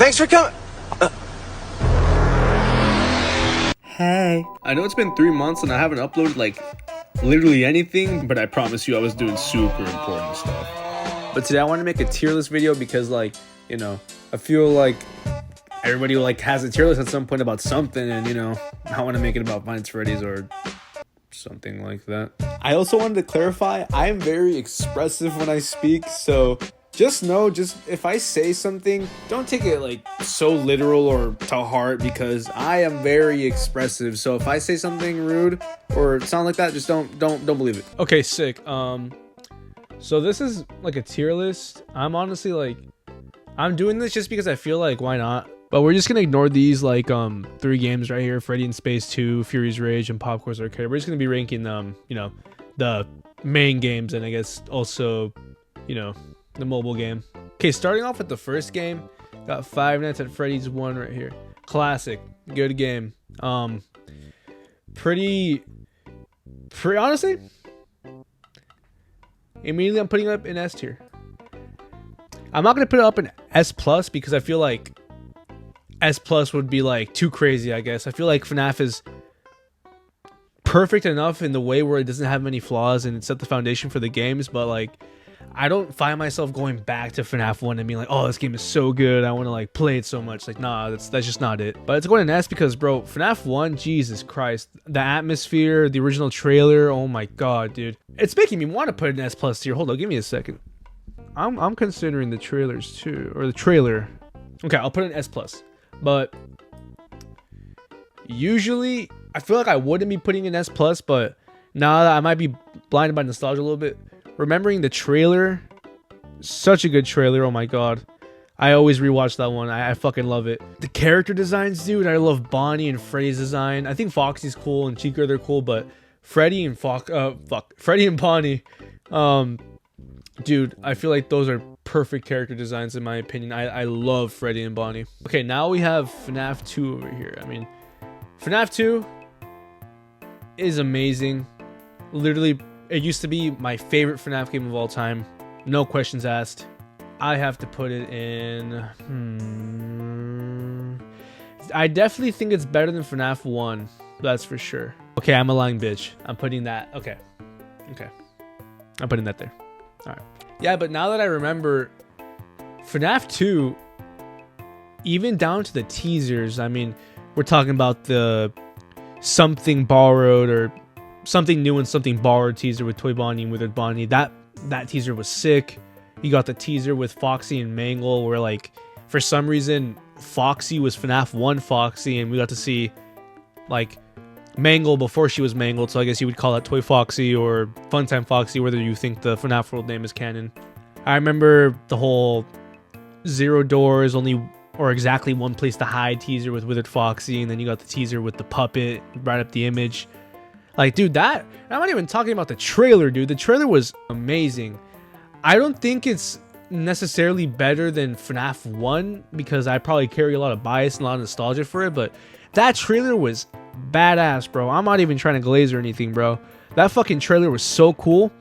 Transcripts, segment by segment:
Thanks for coming. Hey. I know it's been 3 months and I haven't uploaded like literally anything, but I promise you I was doing super important stuff. But today I want to make a tier list video because, like, you know, I feel like everybody like has a tier list at some point about something, and you know, I want to make it about Five Nights at Freddy's or something like that. I also wanted to clarify, I am very expressive when I speak, so just know, if I say something, don't take it like so literal or to heart, because I am very expressive. So if I say something rude or sound like that, just don't believe it. Okay, sick. So this is like a tier list. I'm honestly like, I'm doing this just because I feel like, why not? But we're just gonna ignore these like 3 games right here: Freddy in Space 2, Fury's Rage, and Popcorn's Arcade. We're just gonna be ranking you know, the main games, and I guess also, you know, the mobile game. Okay, starting off with the first game, got Five Nights at Freddy's 1 right here. Classic, good game. Pretty honestly, immediately I'm putting it up in S tier. I'm not gonna put it up in S plus because I feel like S plus would be like too crazy, I guess. I feel like FNAF is perfect enough in the way where it doesn't have many flaws and it set the foundation for the games, but like, I don't find myself going back to FNAF 1 and being like, oh, this game is so good, I want to like play it so much. Like, nah, that's just not it. But it's going in S because, bro, FNAF 1, Jesus Christ, the atmosphere, the original trailer, oh my god, dude. It's making me want to put it in S plus tier. Hold on, give me a second. I'm considering the trailers too, or the trailer. Okay, I'll put it in S plus. But usually I feel like I wouldn't be putting in S plus, but now that I might be blinded by nostalgia a little bit, remembering the trailer, such a good trailer, oh my god. I always rewatch that one. I fucking love it. The character designs, dude, I love Bonnie and Freddy's design. I think Foxy's cool and Chica, they're cool, but Freddy and Freddy and Bonnie, dude, I feel like those are perfect character designs in my opinion. I love Freddy and Bonnie. Okay, now we have FNAF 2 over here. I mean, FNAF 2 is amazing. Literally, it used to be my favorite FNAF game of all time. No questions asked. I have to put it in... I definitely think it's better than FNAF 1. That's for sure. Okay, I'm a lying bitch. I'm putting that... Okay. I'm putting that there. Alright. Yeah, but now that I remember, FNAF 2, even down to the teasers, I mean, we're talking about the something borrowed or something new and something borrowed teaser with Toy Bonnie and Withered Bonnie. That teaser was sick. You got the teaser with Foxy and Mangle, where like for some reason Foxy was FNAF 1 Foxy, and we got to see like Mangle before she was mangled, so I guess you would call that Toy Foxy or Funtime Foxy, whether you think the FNAF world name is canon. I remember the whole 0 doors, only or exactly one place to hide teaser with Withered Foxy, and then you got the teaser with the puppet right up the image. Like, dude, that... I'm not even talking about the trailer, dude. The trailer was amazing. I don't think it's necessarily better than FNAF 1 because I probably carry a lot of bias and a lot of nostalgia for it, but that trailer was badass, bro. I'm not even trying to glaze or anything, bro. That fucking trailer was so cool.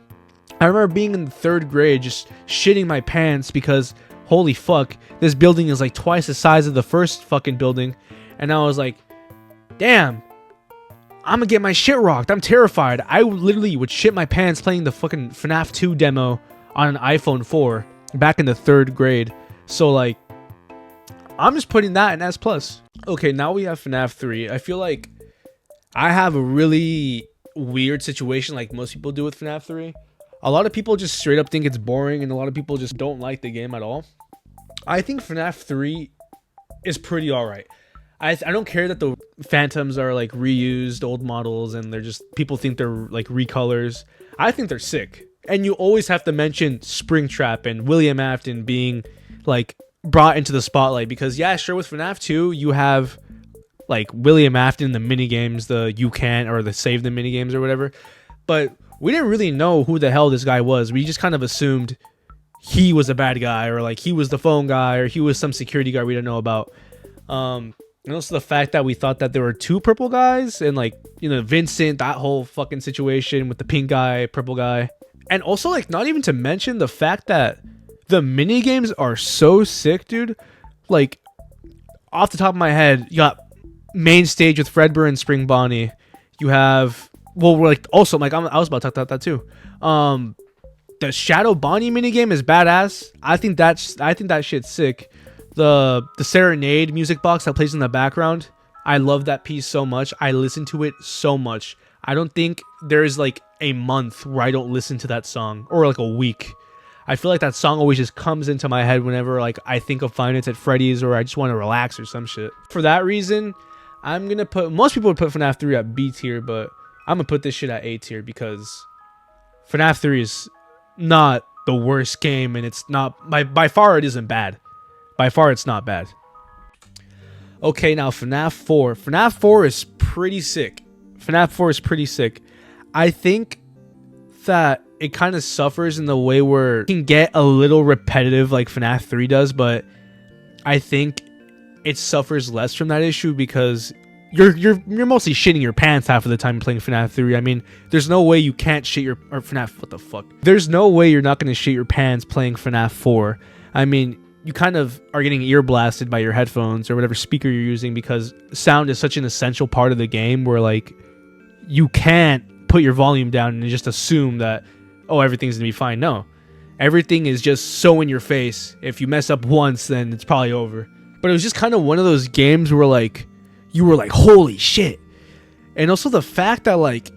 I remember being in the 3rd grade just shitting my pants because holy fuck, this building is like twice the size of the first fucking building, and I was like, damn, I'm gonna get my shit rocked. I'm terrified. I literally would shit my pants playing the fucking FNAF 2 demo on an iPhone 4 back in the 3rd grade. So like, I'm just putting that in S plus. Okay, now we have FNAF 3. I feel like I have a really weird situation like most people do with FNAF 3. A lot of people just straight up think it's boring, and a lot of people just don't like the game at all. I think FNAF 3 is pretty alright. I don't care that the phantoms are like reused old models and they're just, people think they're like recolors. I think they're sick. And you always have to mention Springtrap and William Afton being like brought into the spotlight, because yeah, sure, with FNAF 2 you have like William Afton in the minigames, the you can't or the save the minigames or whatever, but we didn't really know who the hell this guy was. We just kind of assumed he was a bad guy, or like he was the phone guy, or he was some security guard we didn't know about. And also the fact that we thought that there were 2 purple guys, and like, you know, Vincent, that whole fucking situation with the pink guy, purple guy. And also, like, not even to mention the fact that the mini games are so sick, dude. Like, off the top of my head, you got main stage with Fredbear and Spring Bonnie. You have, well, we're like, also, like, I was about to talk about that too. The Shadow Bonnie minigame is badass. I think that shit's sick. The Serenade music box that plays in the background, I love that piece so much. I listen to it so much. I don't think there's like a month where I don't listen to that song, or like a week. I feel like that song always just comes into my head whenever like I think of Five Nights at Freddy's, or I just want to relax or some shit. For that reason, I'm gonna put, most people would put FNAF 3 at B tier, but I'm gonna put this shit at A tier because FNAF 3 is not the worst game, and it's not, by far it isn't bad. By far it's not bad. Okay, now FNAF 4. FNAF 4 is pretty sick. FNAF 4 is pretty sick. I think that it kind of suffers in the way where it can get a little repetitive like FNAF 3 does, but I think it suffers less from that issue because you're mostly shitting your pants half of the time playing FNAF 3. I mean, there's no way you can't shit your, or FNAF, what the fuck? There's no way you're not going to shit your pants playing FNAF 4. I mean, you kind of are getting ear blasted by your headphones or whatever speaker you're using, because sound is such an essential part of the game where like you can't put your volume down and just assume that, oh, everything's gonna be fine. No, everything is just so in your face. If you mess up once, then it's probably over. But it was just kind of one of those games where like you were like, holy shit. And also the fact that like,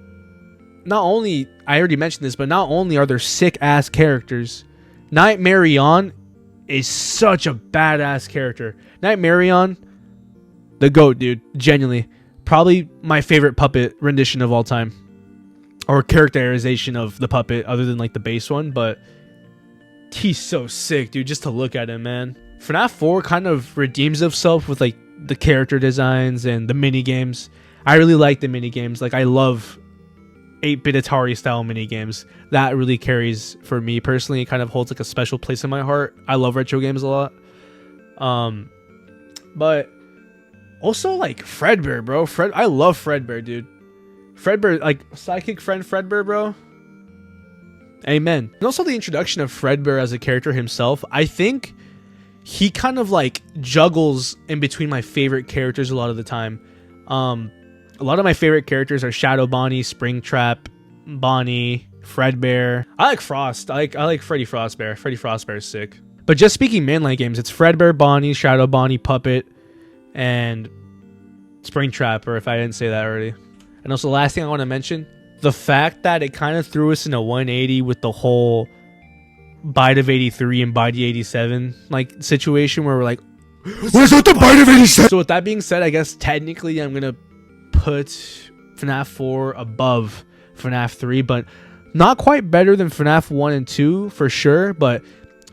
not only, I already mentioned this, but not only are there sick ass characters, Nightmarion is such a badass character. Nightmarion, the GOAT, dude. Genuinely. Probably my favorite puppet rendition of all time. Or characterization of the puppet, other than like the base one. But he's so sick, dude. Just to look at him, man. FNAF 4 kind of redeems itself with like the character designs and the mini games. I really like the mini games. Like, I love 8-bit Atari style mini games. That really carries for me personally. It kind of holds like a special place in my heart. I love retro games a lot. But also like Fredbear, bro. I love Fredbear, dude. Fredbear, like sidekick friend Fredbear, bro. Amen. And also the introduction of Fredbear as a character himself. I think he kind of like juggles in between my favorite characters a lot of the time. A lot of my favorite characters are Shadow Bonnie, Springtrap, Bonnie, Fredbear. I like Frost. I like Freddy Frostbear. Freddy Frostbear is sick. But just speaking mainline games, it's Fredbear, Bonnie, Shadow Bonnie, Puppet, and Springtrap, or if I didn't say that already. And also, the last thing I want to mention, the fact that it kind of threw us in a 180 with the whole Bite of 83 and Bite of 87 like situation where we're like, where's the Bite of 87? So with that being said, I guess technically I'm gonna put FNAF 4 above FNAF 3, but not quite better than FNAF 1 and 2 for sure, but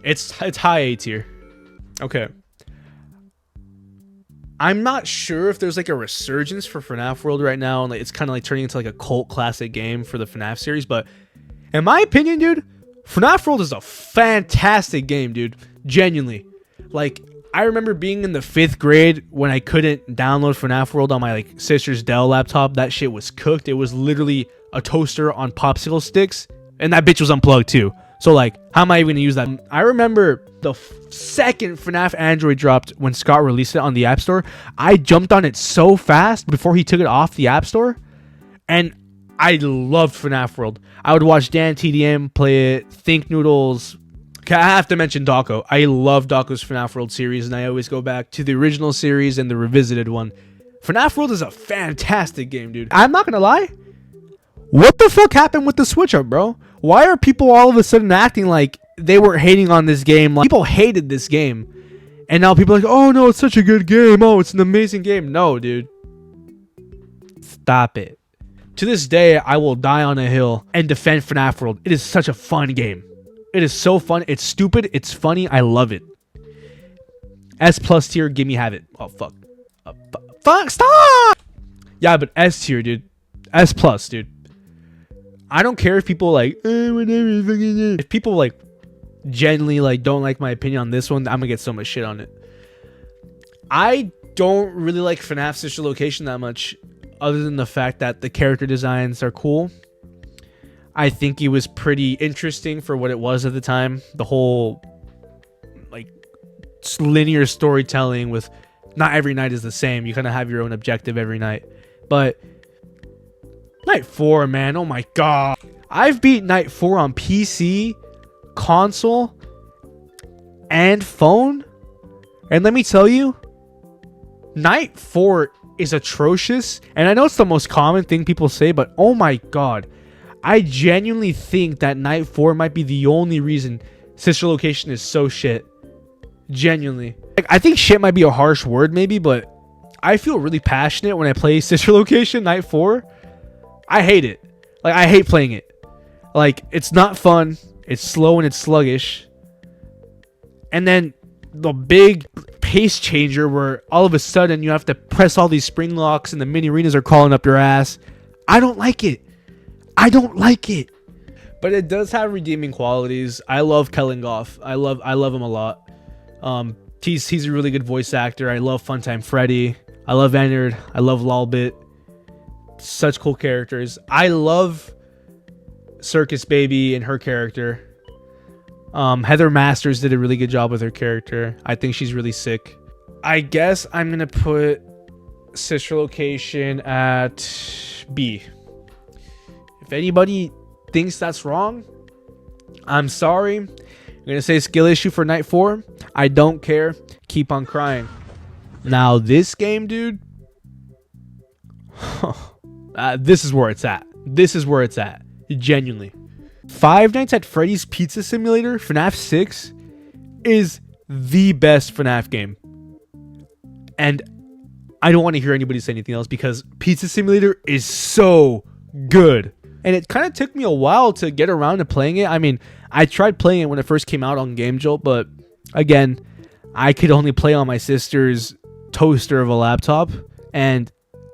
it's high A tier. Okay. I'm not sure if there's like a resurgence for FNAF World right now, and like it's kind of like turning into like a cult classic game for the FNAF series, but in my opinion, dude, FNAF World is a fantastic game, dude. Genuinely. Like, I remember being in the 5th grade when I couldn't download FNAF World on my like sister's Dell laptop. That shit was cooked. It was literally a toaster on popsicle sticks, and that bitch was unplugged too. So like, how am I even gonna use that? I remember the second FNAF Android dropped when Scott released it on the App Store. I jumped on it so fast before he took it off the App Store, and I loved FNAF World. I would watch Dan TDM play it, Think Noodles. Okay, I have to mention Dawko. I love Dawko's FNAF World series, and I always go back to the original series and the revisited one. FNAF World is a fantastic game, dude. I'm not gonna lie. What the fuck happened with the switch up, bro? Why are people all of a sudden acting like they were hating on this game? Like, people hated this game, and now people are like, oh no, it's such a good game. Oh, it's an amazing game. No, dude. Stop it. To this day, I will die on a hill and defend FNAF World. It is such a fun game. It is so fun. It's stupid. It's funny. I love it. S+ tier, give me have it. Oh, fuck. Fuck, stop! Yeah, but S tier, dude. S+, dude. I don't care if people like, whatever. If people like genuinely like don't like my opinion on this one, I'm gonna get so much shit on it. I don't really like FNAF Sister Location that much, other than the fact that the character designs are cool. I think it was pretty interesting for what it was at the time. The whole like linear storytelling with not every night is the same. You kind of have your own objective every night. But Night 4, man, oh my god. I've beat Night 4 on PC, console, and phone. And let me tell you, Night 4 is atrocious. And I know it's the most common thing people say, but oh my god. I genuinely think that Night 4 might be the only reason Sister Location is so shit. Genuinely. Like, I think shit might be a harsh word maybe, but I feel really passionate when I play Sister Location Night 4. I hate it. Like, I hate playing it. Like, it's not fun. It's slow and it's sluggish. And then the big pace changer where all of a sudden you have to press all these spring locks and the mini arenas are crawling up your ass. I don't like it. I don't like it. But it does have redeeming qualities. I love Kellingoff. I love him a lot. He's a really good voice actor. I love Funtime Freddy. I love Ennard. I love Lolbit. Such cool characters. I love Circus Baby and her character. Heather Masters did a really good job with her character. I think she's really sick. I guess I'm gonna put Sister Location at B. If anybody thinks that's wrong, I'm sorry. I'm gonna say skill issue for Night 4. I don't care. Keep on crying. Now this game, dude. This is where it's at. This is where it's at. Genuinely. Five Nights at Freddy's Pizza Simulator, FNAF 6, is the best FNAF game. And I don't want to hear anybody say anything else because Pizza Simulator is so good. And it kind of took me a while to get around to playing it. I mean, I tried playing it when it first came out on Game Jolt, but again, I could only play on my sister's toaster of a laptop, and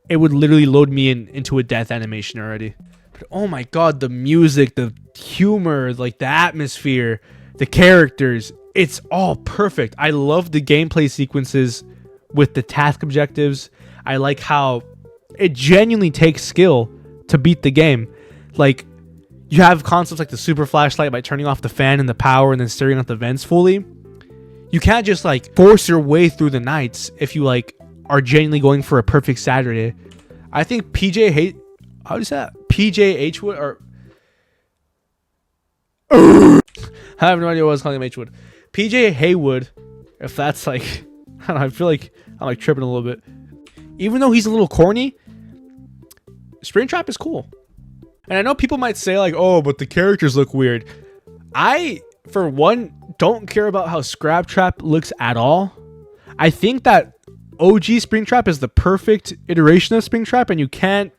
it would literally load me into a death animation already. But oh my god, the music, the humor, like the atmosphere, the characters, it's all perfect. I love the gameplay sequences with the task objectives. I like how it genuinely takes skill to beat the game. Like, you have concepts like the super flashlight by turning off the fan and the power and then staring at the vents fully. You can't just like force your way through the nights if you like are genuinely going for a perfect Saturday. I think how do you say that? PJ H-Wood or I have no idea what I was calling him H-Wood. PJ Haywood, if that's like, I don't know, I feel like I'm like tripping a little bit. Even though he's a little corny, Springtrap is cool. And I know people might say like, oh, but the characters look weird. I, for one, don't care about how Scraptrap looks at all. I think that OG Springtrap is the perfect iteration of Springtrap, and you can't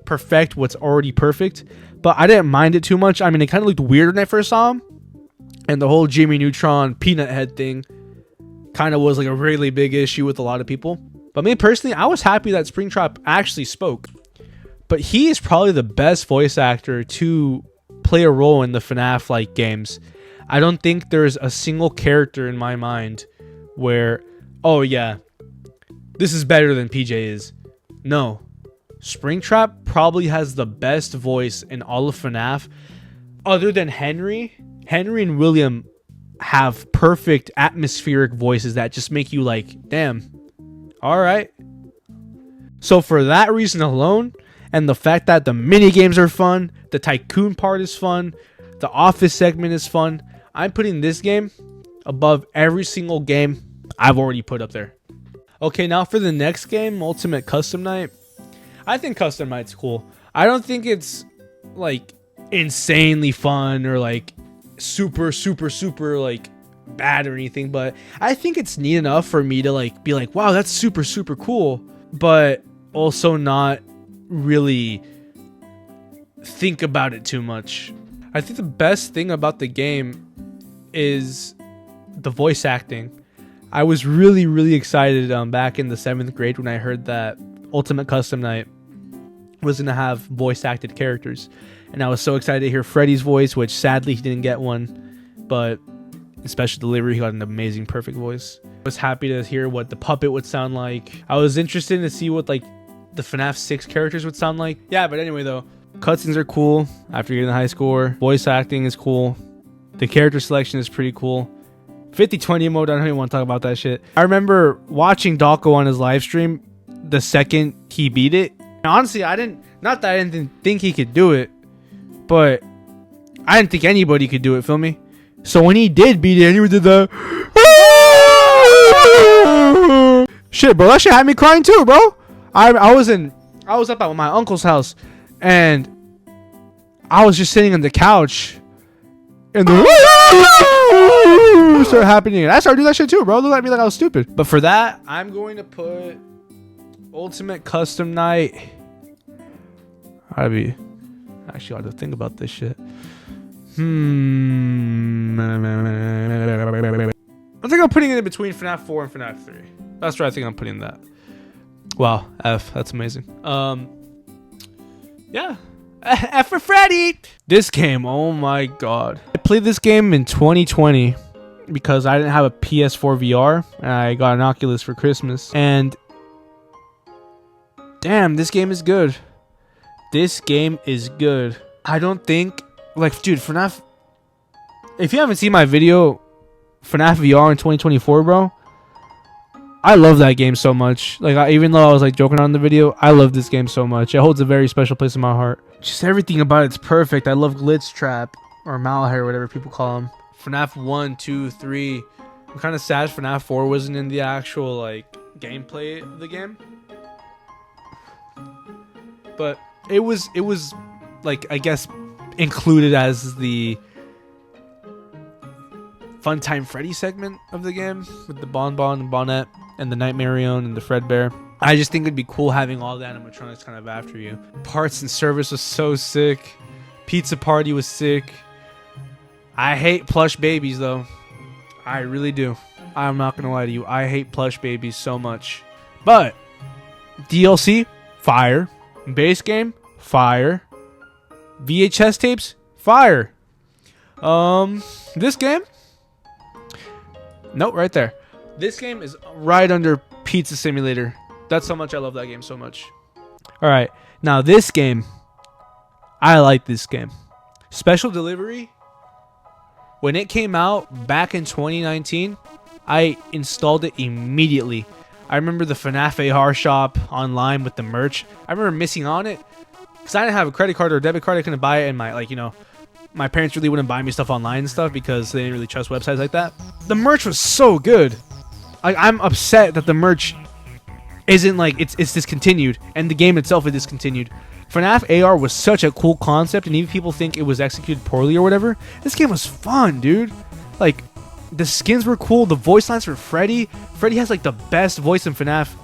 perfect what's already perfect. But I didn't mind it too much. I mean, it kind of looked weird when I first saw him. And the whole Jimmy Neutron peanut head thing kind of was like a really big issue with a lot of people. But me personally, I was happy that Springtrap actually spoke. But he is probably the best voice actor to play a role in the FNAF like games. I don't think there's a single character in my mind where, oh yeah, this is better than PJ is. No. Springtrap probably has the best voice in all of FNAF. Other than Henry. Henry and William have perfect atmospheric voices that just make you like, damn, alright. So for that reason alone, and the fact that the mini games are fun, the tycoon part is fun, the office segment is fun, I'm putting this game above every single game I've already put up there. Okay, now for the next game, Ultimate Custom Night. I think Custom Night's cool. I don't think it's like insanely fun or like super like bad or anything, but I think it's neat enough for me to like be like, wow, that's super cool, but also not really think about it too much. I think the best thing about the game is the voice acting. I was really excited back in the 7th grade when I heard that Ultimate Custom Night was going to have voice acted characters, and I was so excited to hear Freddy's voice, which sadly he didn't get one, but in special delivery he got an amazing perfect voice. I was happy to hear what the puppet would sound like. I was interested to see what like the FNAF 6 characters would sound like. Yeah, but anyway though, cutscenes are cool after getting the high score. Voice acting is cool. The character selection is pretty cool. 50-20 mode, I don't even want to talk about that shit. I remember watching Dalko on his live stream the second he beat it. And honestly, not that I didn't think he could do it, but I didn't think anybody could do it, feel me? So when he did beat it, and he did the shit, bro, that shit had me crying too, bro. I was up at my uncle's house, and I was just sitting on the couch, and the started happening. And I started doing that shit too, bro. Look at me like I was stupid. But for that, I'm going to put Ultimate Custom Night. Actually, I have to think about this shit. I think I'm putting it in between FNAF 4 and FNAF 3. That's where I think I'm putting that. Wow, F. That's amazing. Yeah. F for Freddy. This game, oh my god. I played this game in 2020 because I didn't have a PS4 VR and I got an Oculus for Christmas. And damn, this game is good. This game is good. I don't think, like, dude, FNAF. If you haven't seen my video, FNAF VR in 2024, bro, I love that game so much. Like, even though I was like joking on the video, I love this game so much. It holds a very special place in my heart. Just everything about it's perfect. I love Glitch Trap or Malahir, whatever people call him. FNAF 1, 2, 3. I'm kind of sad FNAF 4 wasn't in the actual like gameplay of the game, but it was like, I guess, included as the Funtime Freddy segment of the game with the Bonbon and Bonnet and the Nightmarion and the Fredbear. I just think it'd be cool having all the animatronics kind of after you. Parts and Service was so sick. Pizza Party was sick. I hate plush babies though. I really do. I'm not gonna lie to you. I hate plush babies so much. But DLC, fire. Base game, fire. VHS tapes, fire. This game, nope, right there. This game is right under Pizza Simulator. That's how much I love that game so much. All right, now this game, I like this game. Special Delivery, when it came out back in 2019, I installed it immediately. I remember the FNAF AR shop online with the merch. I remember missing on it because I didn't have a credit card or a debit card. I couldn't buy it, and my parents really wouldn't buy me stuff online and stuff because they didn't really trust websites like that. The merch was so good. I'm upset that the merch isn't like it's discontinued, and the game itself is discontinued. FNAF AR was such a cool concept, and even people think it was executed poorly or whatever. This game was fun, dude. Like, the skins were cool. The voice lines for Freddy. Freddy has like the best voice in FNAF,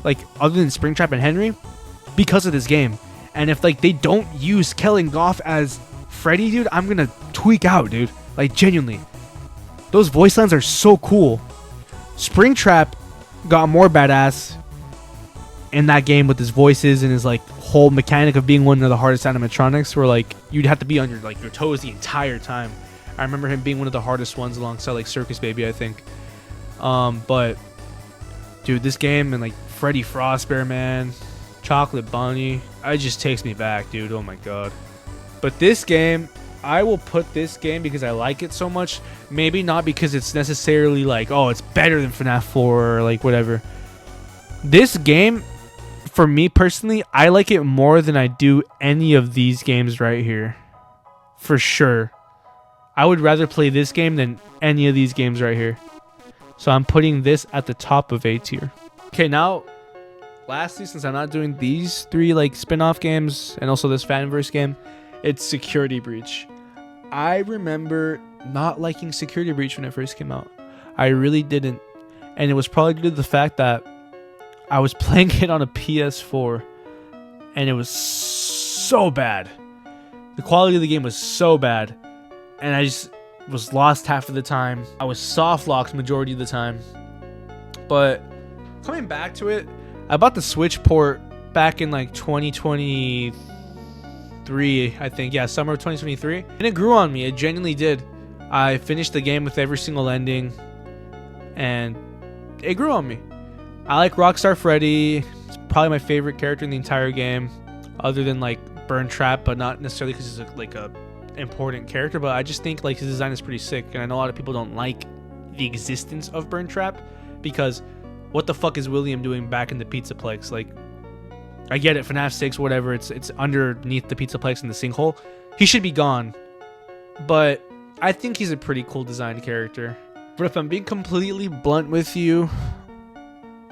like other than Springtrap and Henry, because of this game. And if like they don't use Kellen Goff as Freddy, dude, I'm gonna tweak out, dude. Like, genuinely, those voice lines are so cool. Springtrap got more badass in that game with his voices and his like whole mechanic of being one of the hardest animatronics, where like you'd have to be on your toes the entire time. I remember him being one of the hardest ones alongside like Circus Baby, I think. But dude, this game and like Freddy Frostbear, man, Chocolate Bunny, it just takes me back, dude. Oh my god. But this game, I will put this game because I like it so much. Maybe not because it's necessarily like, oh, it's better than FNAF 4 or like whatever. This game, for me personally, I like it more than I do any of these games right here. For sure. I would rather play this game than any of these games right here. So I'm putting this at the top of A tier. Okay, now, lastly, since I'm not doing these three like spin-off games and also this Fanverse game, it's Security Breach. I remember not liking Security Breach when it first came out. I really didn't. And it was probably due to the fact that I was playing it on a PS4 and it was so bad. The quality of the game was so bad. And I just was lost half of the time. I was soft locked majority of the time. But coming back to it, I bought the Switch port back in like 2023, I think. Yeah, summer of 2023. And it grew on me. It genuinely did. I finished the game with every single ending. And it grew on me. I like Rockstar Freddy. It's probably my favorite character in the entire game. Other than like Burn Trap, but not necessarily because he's like a important character, but I just think like his design is pretty sick, and I know a lot of people don't like the existence of Burn Trap, because what the fuck is William doing back in the Pizzaplex? Like, I get it, FNAF 6, whatever, it's underneath the Pizzaplex in the sinkhole. He should be gone, but I think he's a pretty cool designed character. But if I'm being completely blunt with you,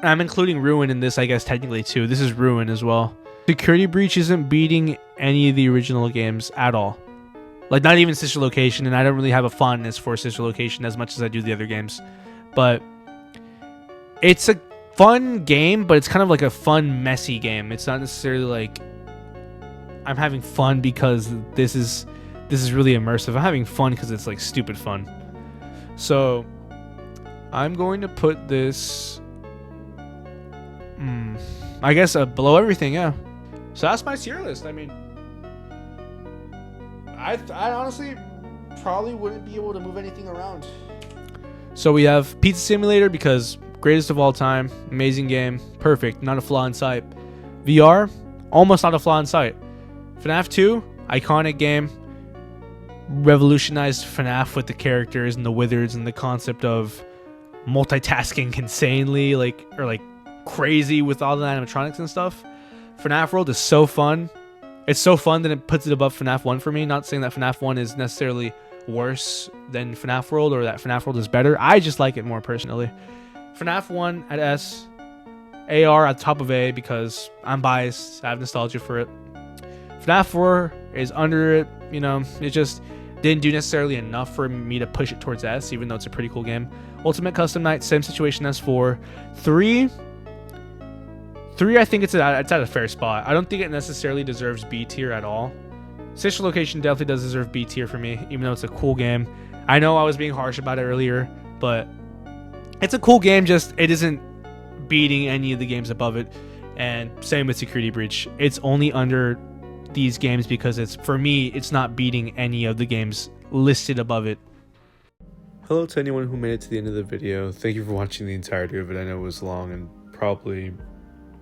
I'm including Ruin in this, I guess, technically too. This is Ruin as well. Security Breach isn't beating any of the original games at all. Like, not even Sister Location, and I don't really have a fondness for Sister Location as much as I do the other games. But it's a fun game, but it's kind of like a fun, messy game. It's not necessarily like I'm having fun because this is really immersive. I'm having fun because it's like stupid fun. So I'm going to put this, I guess, below everything, yeah. So that's my tier list. I mean, I honestly probably wouldn't be able to move anything around. So we have Pizza Simulator because greatest of all time, amazing game, perfect, not a flaw in sight. VR, almost not a flaw in sight. FNAF 2, iconic game, revolutionized FNAF with the characters and the wizards and the concept of multitasking insanely, like crazy with all the animatronics and stuff. FNAF World is so fun. It's so fun that it puts it above FNAF 1 for me. Not saying that FNAF 1 is necessarily worse than FNAF World or that FNAF World is better. I just like it more personally. FNAF 1 at S, AR at top of A because I'm biased. I have nostalgia for it. FNAF 4 is under it. You know, it just didn't do necessarily enough for me to push it towards S, even though it's a pretty cool game. Ultimate Custom Night, same situation as 4. 3, I think it's at a fair spot. I don't think it necessarily deserves B tier at all. Sister Location definitely does deserve B tier for me, even though it's a cool game. I know I was being harsh about it earlier, but it's a cool game, just it isn't beating any of the games above it. And same with Security Breach. It's only under these games because for me, it's not beating any of the games listed above it. Hello to anyone who made it to the end of the video. Thank you for watching the entirety of it. I know it was long and probably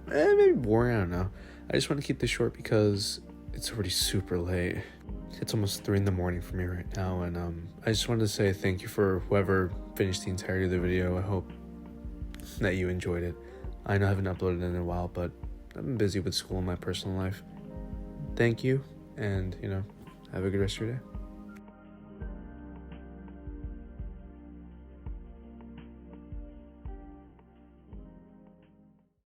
maybe boring, I don't know. I just want to keep this short because it's already super late. It's almost 3 in the morning for me right now, and I just wanted to say thank you for whoever finished the entirety of the video. I hope that you enjoyed it. I know I haven't uploaded in a while, but I've been busy with school and my personal life. Thank you, and have a good rest of your day.